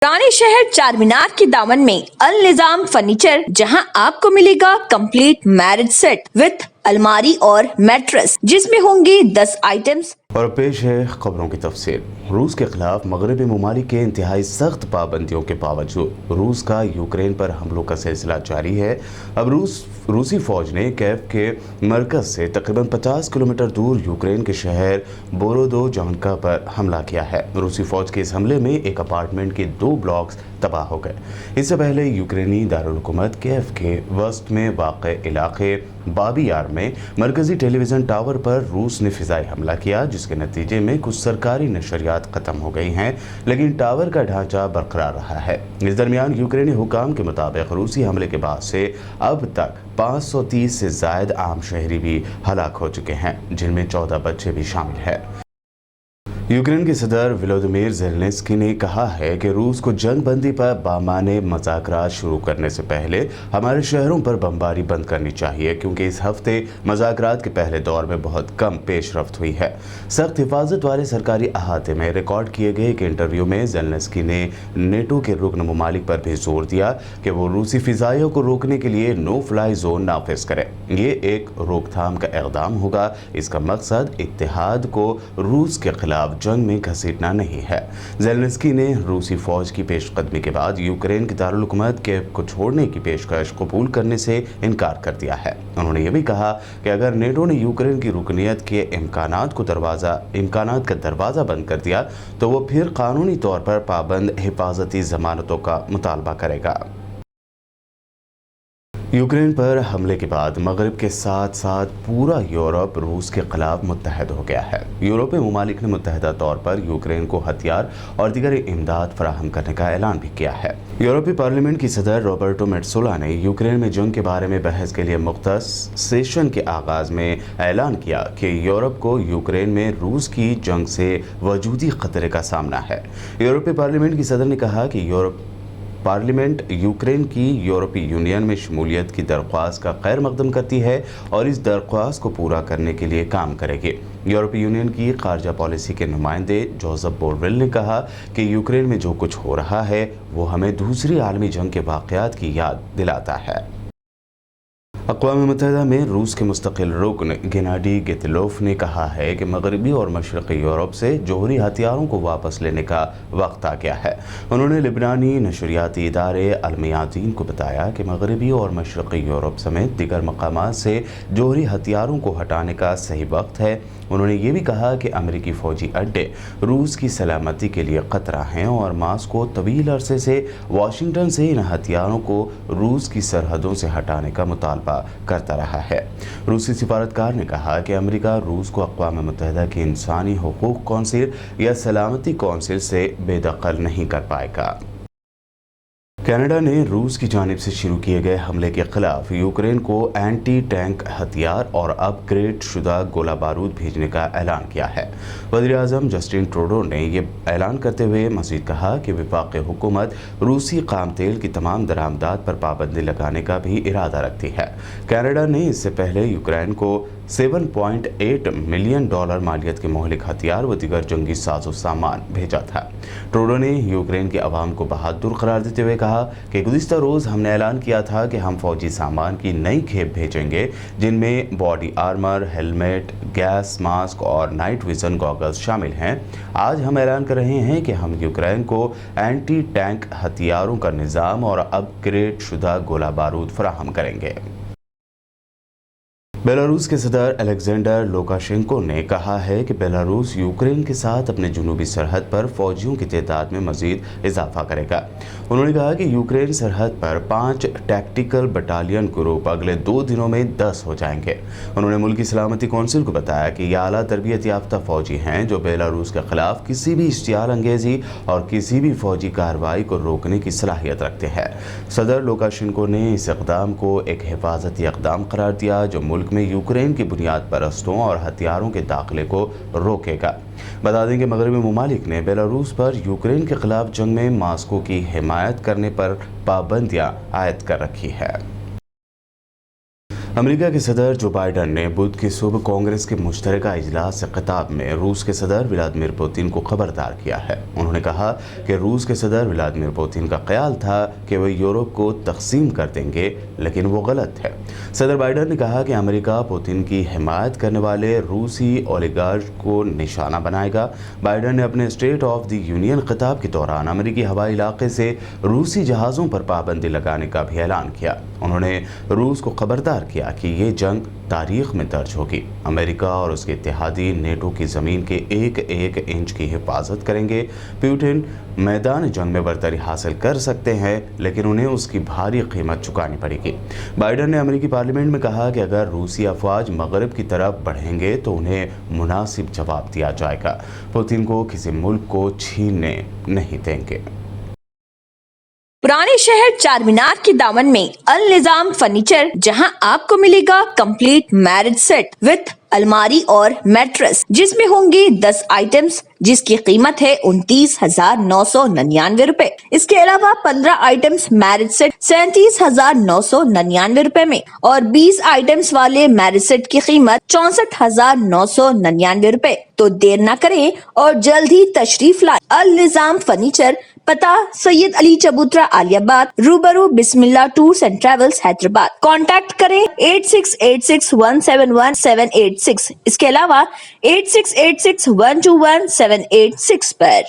पुराने शहर चारमीनार के दामन में अल निजाम फर्नीचर, जहां आपको मिलेगा कंप्लीट मैरिज सेट विथ अलमारी और मैट्रेस, जिसमें होंगे 10 आइटम्स। और पेश है खबरों की तफसील। रूस के खिलाफ मगरबी ममालिक के इंतहाई सख्त पाबंदियों के बावजूद रूस का यूक्रेन पर हमलों का सिलसिला जारी है। अब रूसी फौज ने कीव के मरकज से तकरीबन 50 किलोमीटर दूर यूक्रेन के शहर बोरोदोजान्का पर हमला किया है। रूसी फौज के इस हमले में एक अपार्टमेंट के 2 ब्लॉक्स तबाह हो गए। इससे पहले यूक्रेनी दारुल हुकूमत कीव के वस्त में वाक़े इलाके बाबी यार में मरकजी टेलीविज़न टावर पर रूस ने फ़िज़ाई हमला किया, जिसके नतीजे में कुछ सरकारी नशरियात ख़त्म हो गई हैं, लेकिन टावर का ढांचा बरकरार रहा है। इस दरमियान यूक्रेनी हुकाम के मुताबिक रूसी हमले के बाद से अब तक 530 से ज़ायद आम शहरी भी हलाक हो चुके हैं, जिनमें 14 बच्चे भी शामिल हैं। यूक्रेन के सदर व्लादिमीर ज़ेलेंस्की ने कहा है कि रूस को जंग बंदी पर बामाने मज़ाकरात शुरू करने से पहले हमारे शहरों पर बमबारी बंद करनी चाहिए, क्योंकि इस हफ्ते मज़ाकरात के पहले दौर में बहुत कम पेशरफ्त हुई है। सख्त हिफाजत वाले सरकारी अहाते में रिकॉर्ड किए गए एक इंटरव्यू में ज़ेलेंस्की ने नेटो के रुकन ममालिक पर भी जोर दिया कि वो रूसी फ़िज़ाइयों को रोकने के लिए नो फ्लाई जोन नाफिज करें। ये एक रोकथाम का इक़दाम होगा। इसका मकसद इत्तेहाद को रूस के खिलाफ जंग में घसीटना नहीं है। ज़ेलेंस्की ने रूसी फौज की पेशकदमी के बाद यूक्रेन की दारुल हुकूमत कीव को छोड़ने की पेशकश कबूल करने से इनकार कर दिया है। उन्होंने ये भी कहा कि अगर नेटो ने यूक्रेन की रुकनियत के इम्कानात का दरवाज़ा बंद कर दिया तो वो फिर कानूनी तौर पर पाबंद हिफाजती ज़मानतों का मुतालबा करेगा। यूक्रेन पर हमले के बाद मगरब के साथ साथ पूरा यूरोप रूस के खिलाफ मुत्तहद हो गया है। यूरोपीय ममालिक ने मुत्तहदा तौर पर यूक्रेन को हथियार और दीगर इमदाद फराहम करने का ऐलान भी किया है। यूरोपीय पार्लियामेंट की सदर रॉबर्टो मेट्सोला ने यूक्रेन में जंग के बारे में बहस के लिए मुख्तस सेशन के आगाज में ऐलान किया कि यूरोप को यूक्रेन में रूस की जंग से वजूदी खतरे का सामना है। यूरोपीय पार्लियामेंट की सदर ने कहा कि पार्लियामेंट यूक्रेन की यूरोपीय यूनियन में शमूलियत की दरख्वास्त का खैर मकदम करती है और इस दरख्वास्त को पूरा करने के लिए काम करेगी। यूरोपीय यूनियन की खारजा पॉलिसी के नुमाइंदे जोसेफ बोरेल ने कहा कि यूक्रेन में जो कुछ हो रहा है वो हमें दूसरी आलमी जंग के वाक़यात की याद दिलाता है। अक़वाम मुत्तहिदा में रूस के मुस्तकिल रुकन गेनाडी गेतिलोफ ने कहा है कि मगरबी और मशरक़ी यूरोप से जोहरी हथियारों को वापस लेने का वक्त आ गया है। उन्होंने लिबनानी नशरियाती इदारे अल मियादीन को बताया कि मगरबी और मशरक़ी यूरोप समेत दीगर मकामात से जोहरी हथियारों को हटाने का सही वक्त है। उन्होंने ये भी कहा कि अमेरिकी फ़ौजी अड्डे रूस की सलामती के लिए ख़तरा हैं और मास्को तवील अरसे से वाशिंगटन से इन हथियारों को रूस की सरहदों से हटाने का मुतालबा करता रहा है। रूसी सिफारतकार ने कहा कि अमेरिका रूस को अक़वाम मुत्तहिदा की इंसानी हुकूक कौंसिल या सलामती कौंसिल से बेदखल नहीं कर पाएगा। कनाडा ने रूस की जानिब से शुरू किए गए हमले के खिलाफ यूक्रेन को एंटी टैंक हथियार और अपग्रेड शुदा गोला बारूद भेजने का ऐलान किया है। वज़ीर-ए-आज़म जस्टिन ट्रूडो ने ये ऐलान करते हुए मज़ीद कहा कि वफाक़ी हुकूमत रूसी खाम तेल की तमाम दरामदात पर पाबंदी लगाने का भी इरादा रखती है। कनाडा ने इससे पहले यूक्रेन को $7.8 मिलियन मालियत के मोहलिक हथियार व दीगर जंगी साजो सामान भेजा था। ट्रूडो ने यूक्रेन के अवाम को बहादुर करार देते हुए कहा कि गुज़िश्ता रोज़ हमने ऐलान किया था कि हम फौजी सामान की नई खेप भेजेंगे, जिनमें body armour, helmet, gas mask और नाइट विजन गॉगल्स शामिल हैं। आज हम ऐलान कर रहे हैं कि हम यूक्रेन को एंटी टैंक हथियारों का निज़ाम और अपग्रेड शुदा गोला बारूद फराहम करेंगे। बेलारूस के सदर अलेक्जेंडर लुकाशेंको ने कहा है कि बेलारूस यूक्रेन के साथ अपने जुनूबी सरहद पर फौजियों की तादाद में मज़ीद इजाफा करेगा। उन्होंने कहा कि यूक्रेन सरहद पर 5 टैक्टिकल बटालियन ग्रुप अगले 2 दिनों में 10 हो जाएंगे। उन्होंने मुल्की सलामती कौंसिल को बताया कि ये आला तरबियत याफ्ता फौजी हैं जो बेलारूस के खिलाफ किसी भी इश्तियाल अंगेज़ी और किसी भी फौजी कार्रवाई को रोकने की सलाहियत रखते हैं। सदर लुकाशेंको ने इस इक़दाम को एक हिफाजती इक़दाम करार दिया जो मुल्क में यूक्रेन की बुनियाद परस्तों और हथियारों के दाखिले को रोकेगा। बता दें कि मगरबी ममालिक ने बेलारूस पर यूक्रेन के खिलाफ जंग में मास्को की हिमायत करने पर पाबंदियां आयद कर रखी है। अमेरिका के सदर जो बाइडन ने बुध की सुबह कांग्रेस के मुश्तरका इजलास से खिताब में रूस के सदर व्लादिमीर पुतिन को खबरदार किया है। उन्होंने कहा कि रूस के सदर व्लादिमीर पुतिन का ख्याल था कि वे यूरोप को तकसीम कर देंगे, लेकिन वो गलत है। सदर बाइडन ने कहा कि अमेरिका पुतिन की हिमायत करने वाले रूसी ओलिगार्क को निशाना बनाएगा। बाइडन ने अपने स्टेट ऑफ द यूनियन खिताब के दौरान अमेरिकी हवाई इलाके से रूसी जहाज़ों पर पाबंदी लगाने का भी ऐलान किया। उन्होंने रूस को खबरदार किया कि ये जंग तारीख में दर्ज होगी। अमेरिका और उसके इत्तेहादी नेटो की ज़मीन के एक एक इंच की हिफाजत करेंगे। पुतिन मैदान जंग में बरतरी हासिल कर सकते हैं, लेकिन उन्हें उसकी भारी कीमत चुकानी पड़ेगी। बाइडन ने अमेरिकी पार्लियामेंट में कहा कि अगर रूसी अफवाज मगरब की तरफ बढ़ेंगे तो उन्हें मुनासिब जवाब दिया जाएगा। पुतिन को किसी मुल्क को छीनने नहीं देंगे। पुराने शहर चारमीनार के दामन में अल निजाम फर्नीचर, जहां आपको मिलेगा कंप्लीट मैरिज सेट विथ अलमारी और मैट्रेस, जिसमें होंगे 10 आइटम्स, जिसकी कीमत है 29,999 रुपए। इसके अलावा 15 आइटम्स मैरिज सेट 37,999 रुपए में और 20 आइटम्स वाले मैरिज सेट की कीमत 64,999 रुपए। तो देर ना करें और जल्द ही तशरीफ लाएं। अल निजाम फर्नीचर, पता सैयद अली चबूतरा आलियाबाद, रूबरू Bismillah tours and travels Hyderabad. Contact करें 8686171786। इसके अलावा 8686121786 पर।